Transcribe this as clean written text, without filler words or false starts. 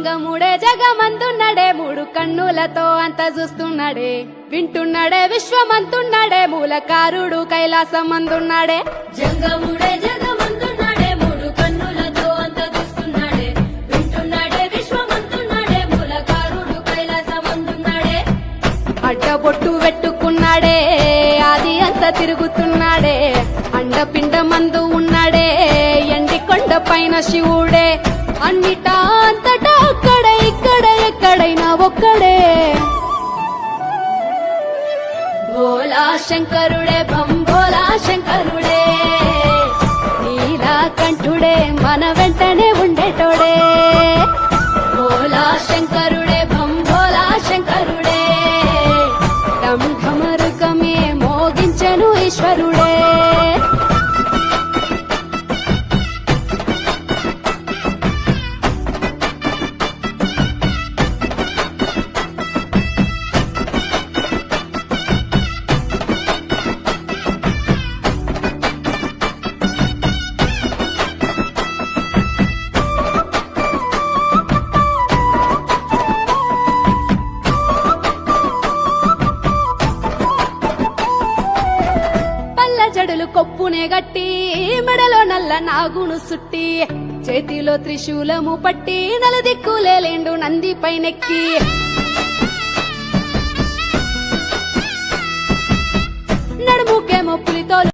జంగముడే జగమందున్నాడే మూడు కన్నులతో అంత చూస్తున్నాడే వింటున్నాడే విశ్వమంతున్నాడే మూలకారుడు కైలాసమందున్నాడే జంగముడే జగమందున్నాడే మూడు కన్నులతో అంత చూస్తున్నాడే వింటున్నాడే విశ్వమంతున్నాడే మూలకారుడు కైలాసమందున్నాడే అడ్డబొట్టు పెట్టుకున్నాడే ఆది అంత తిరుగుతున్నాడే అండపిండమందు ఉన్నాడే ఎండి కొండ పైన శివుడే అన్నిటా అంతటా అక్కడే ఇక్కడ ఎక్కడైనా ఒక్కడే భోలా శంకరుడే భోలా శంకరుడే నీలకంఠుడే మన వెంటనే ఉండేటోడే భోలా శంకరుడే భోలా శంకరుడే ఢమ్ ఢమరుకమే మోగించెను ఈశ్వరుడే జడులు కొప్పునే గట్టి మెడలో నల్ల నాగును సుట్టి చేతిలో త్రిశూలము పట్టి నలుదిక్కులేండు నంది పైనెక్కి నడుముకేమో పులితో